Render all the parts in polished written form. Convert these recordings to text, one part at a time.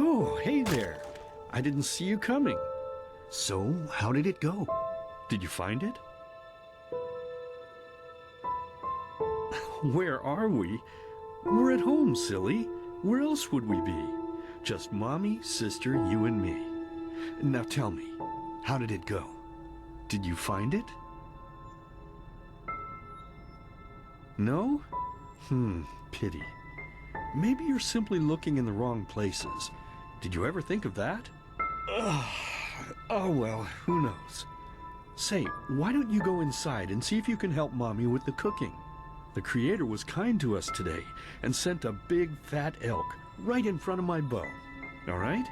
Oh, hey there. I didn't see you coming. So, how did it go? Did you find it? Where are we? We're at home, silly. Where else would we be? Just Mommy, sister, you and me. Now tell me, how did it go? Did you find it? No? Pity. Maybe you're simply looking in the wrong places. Did you ever think of that? Oh well, who knows? Say, why don't you go inside and see if you can help Mommy with the cooking? The Creator was kind to us today and sent a big fat elk right in front of my bow. All right?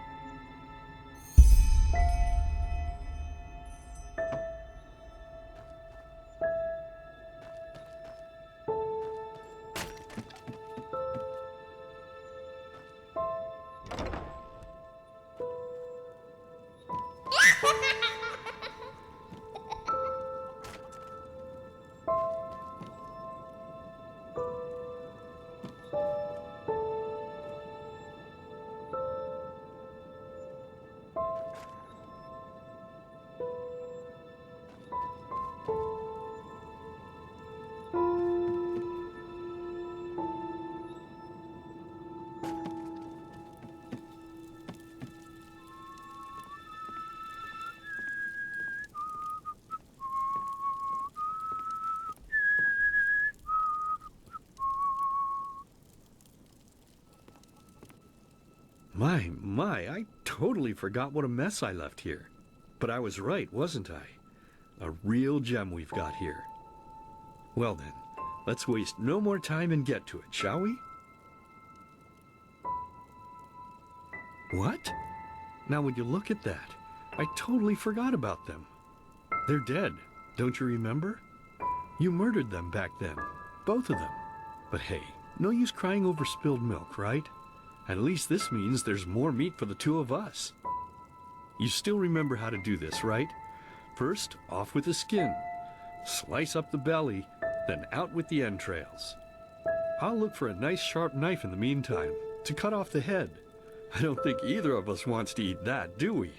My, I totally forgot what a mess I left here. But I was right, wasn't I? A real gem we've got here. Well then, let's waste no more time and get to it, shall we? What? Now would you look at that? I totally forgot about them. They're dead, don't you remember? You murdered them back then, both of them. But hey, no use crying over spilled milk, right? At least this means there's more meat for the two of us. You still remember how to do this, right? First, off with the skin. Slice up the belly, then out with the entrails. I'll look for a nice sharp knife in the meantime to cut off the head. I don't think either of us wants to eat that, do we?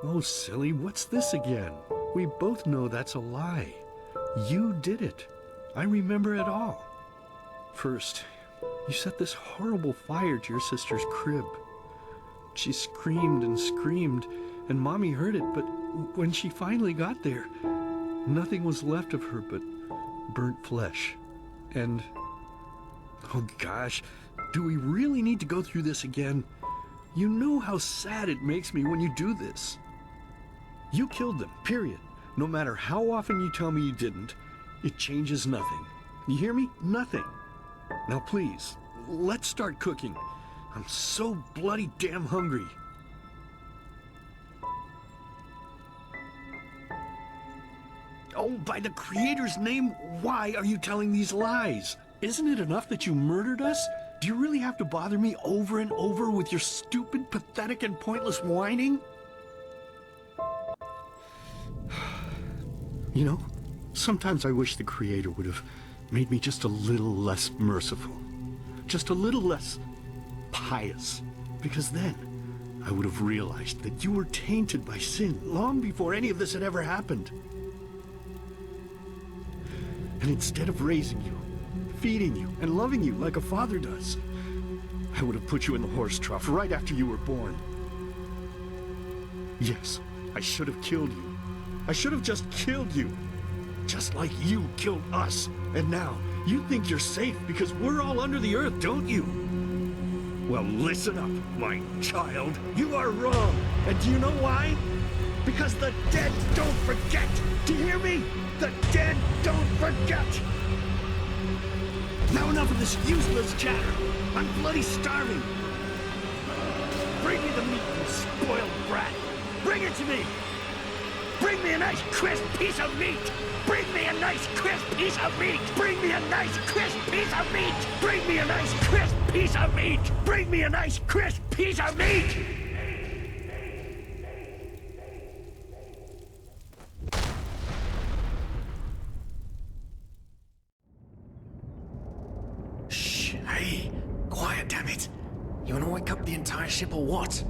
Oh, silly, what's this again? We both know that's a lie. You did it. I remember it all. First, you set this horrible fire to your sister's crib. She screamed and screamed, and Mommy heard it, but when she finally got there, nothing was left of her but burnt flesh. And, oh gosh, do we really need to go through this again? You know how sad it makes me when you do this. You killed them, period. No matter how often you tell me you didn't, it changes nothing. You hear me? Nothing. Now please, let's start cooking. I'm so bloody damn hungry. Oh, by the Creator's name, why are you telling these lies? Isn't it enough that you murdered us? Do you really have to bother me over and over with your stupid, pathetic, and pointless whining? You know, sometimes I wish the Creator would have made me just a little less merciful. Just a little less pious. Because then I would have realized that you were tainted by sin long before any of this had ever happened. And instead of raising you, feeding you, and loving you like a father does, I would have put you in the horse trough right after you were born. Yes, I should have killed you. I should have just killed you. Just like you killed us. And now, you think you're safe because we're all under the earth, don't you? Well, listen up, my child. You are wrong. And do you know why? Because the dead don't forget. Do you hear me? The dead don't forget. Now enough of this useless chatter. I'm bloody starving. Bring me the meat, you spoiled brat. Bring it to me. Bring me a nice crisp piece of meat! Bring me a nice crisp piece of meat! Bring me a nice crisp piece of meat! Bring me a nice crisp piece of meat! Bring me a nice crisp piece of meat! wake up the entire ship or what?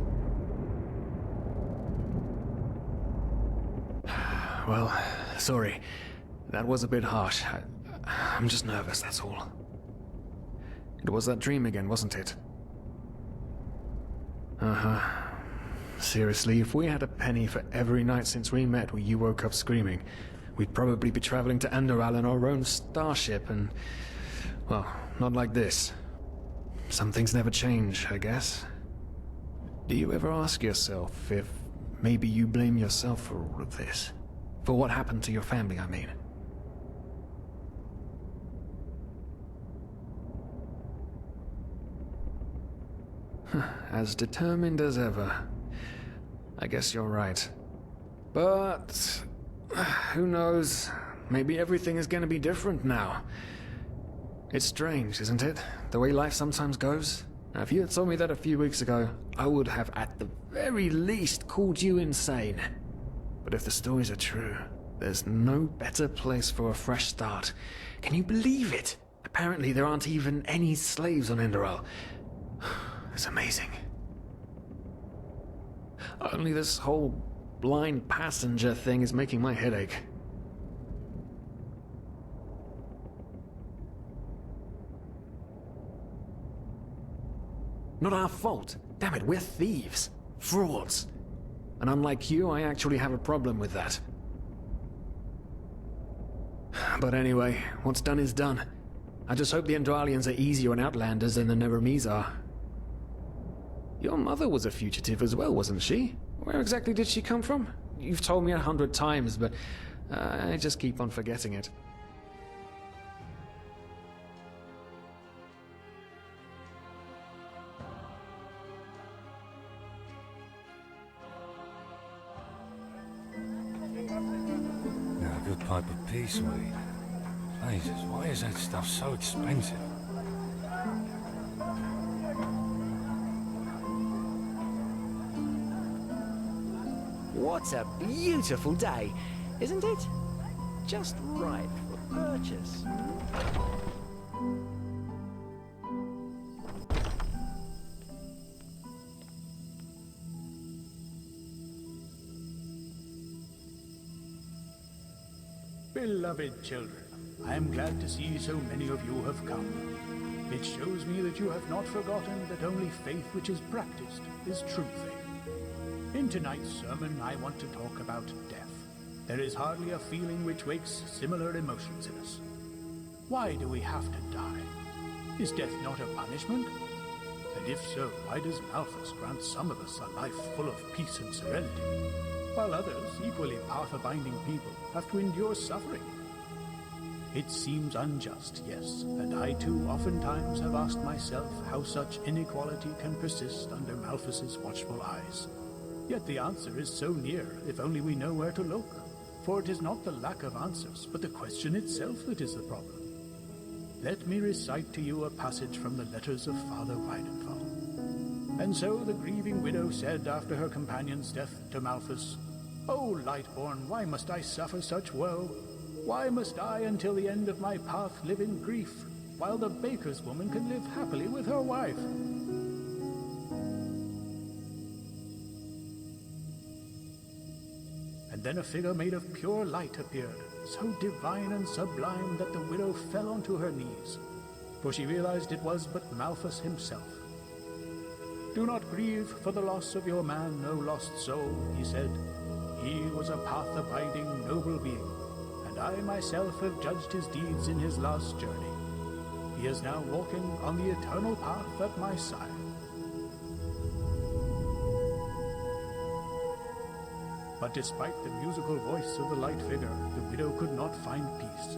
Well, sorry. That was a bit harsh. I'm just nervous, that's all. It was that dream again, wasn't it? Uh-huh. Seriously, if we had a penny for every night since we met where you woke up screaming, we'd probably be traveling to Enderal in our own starship and... well, not like this. Some things never change, I guess. Do you ever ask yourself if maybe you blame yourself for all of this? For what happened to your family, I mean? As determined as ever. I guess you're right. But... who knows? Maybe everything is gonna be different now. It's strange, isn't it? The way life sometimes goes. Now, if you had told me that a few weeks ago, I would have at the very least called you insane. But if the stories are true, there's no better place for a fresh start. Can you believe it? Apparently there aren't even any slaves on Enderal. It's amazing. Only this whole blind passenger thing is making my head ache. Not our fault. Damn it, we're thieves. Frauds. And unlike you, I actually have a problem with that. But anyway, what's done is done. I just hope the Enderalians are easier on Outlanders than the Neremese are. Your mother was a fugitive as well, wasn't she? Where exactly did she come from? You've told me 100 times, but I just keep on forgetting it. Now, a good pipe of peace weed. Jesus, why is that stuff so expensive? What a beautiful day, isn't it? Just right for purchase. Beloved children, I am glad to see so many of you have come. It shows me that you have not forgotten that only faith which is practiced is true faith. In tonight's sermon, I want to talk about death. There is hardly a feeling which wakes similar emotions in us. Why do we have to die? Is death not a punishment? And if so, why does Malthus grant some of us a life full of peace and serenity, while others, equally path-abiding people, have to endure suffering? It seems unjust, yes, and I too oftentimes have asked myself how such inequality can persist under Malthus's watchful eyes. Yet the answer is so near, if only we know where to look. For it is not the lack of answers, but the question itself that is the problem. Let me recite to you a passage from the letters of Father Weidenfall. And so the grieving widow said after her companion's death to Malthus, "O Lightborn, why must I suffer such woe? Why must I until the end of my path live in grief, while the baker's woman can live happily with her wife?" And then a figure made of pure light appeared, so divine and sublime that the widow fell onto her knees, for she realized it was but Malthus himself. "Do not grieve for the loss of your man, O lost soul," he said. "He was a path-abiding, noble being, and I myself have judged his deeds in his last journey. He is now walking on the eternal path at my side." But despite the musical voice of the light figure, the widow could not find peace.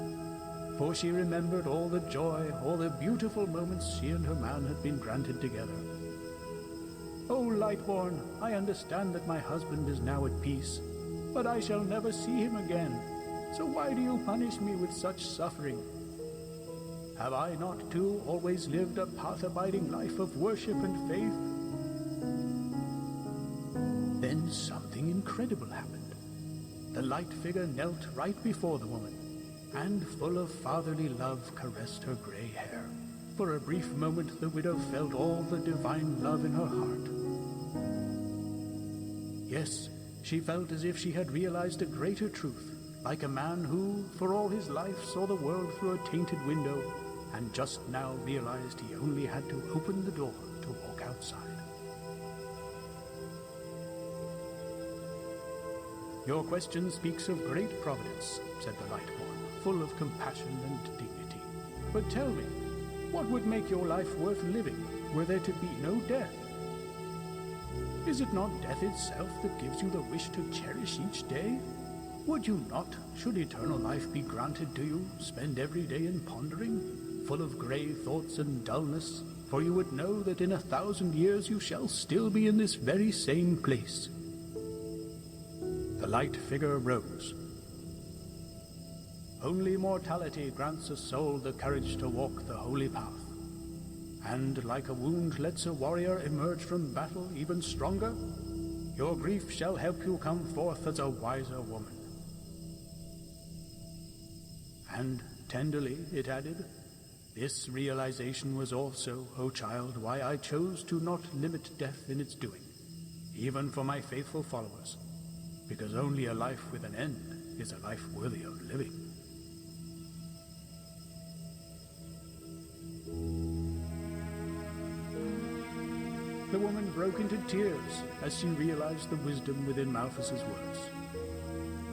For she remembered all the joy, all the beautiful moments she and her man had been granted together. "O Lightborn, I understand that my husband is now at peace, but I shall never see him again. So why do you punish me with such suffering? Have I not too always lived a path-abiding life of worship and faith?" Then something incredible happened. The light figure knelt right before the woman, and full of fatherly love caressed her gray hair. For a brief moment, the widow felt all the divine love in her heart. Yes, she felt as if she had realized a greater truth, like a man who, for all his life, saw the world through a tainted window, and just now realized he only had to open the door to walk outside. Your question speaks of great providence, said the Lightborn, full of compassion and dignity. But tell me, what would make your life worth living were there to be no death? Is it not death itself that gives you the wish to cherish each day? Would you not, should eternal life be granted to you, spend every day in pondering, full of grey thoughts and dullness, for you would know that in 1,000 years you shall still be in this very same place? The light figure rose. Only mortality grants a soul the courage to walk the holy path. And like a wound lets a warrior emerge from battle even stronger, your grief shall help you come forth as a wiser woman. And tenderly it added, this realization was also, O child, why I chose to not limit death in its doing, even for my faithful followers, because only a life with an end is a life worthy of living. The woman broke into tears as she realized the wisdom within Malthus's words.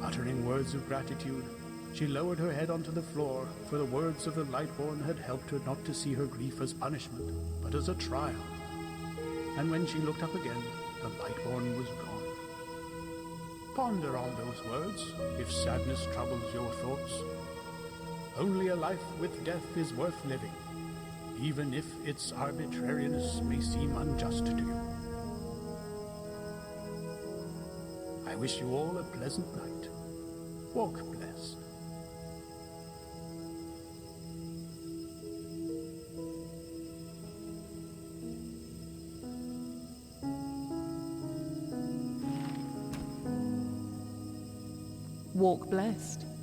Uttering words of gratitude, she lowered her head onto the floor, for the words of the Lightborn had helped her not to see her grief as punishment, but as a trial. And when she looked up again, the Lightborn was gone. Ponder on those words, if sadness troubles your thoughts. Only a life with death is worth living, even if its arbitrariness may seem unjust to you. I wish you all a pleasant night. Walk blessed. Walk blessed.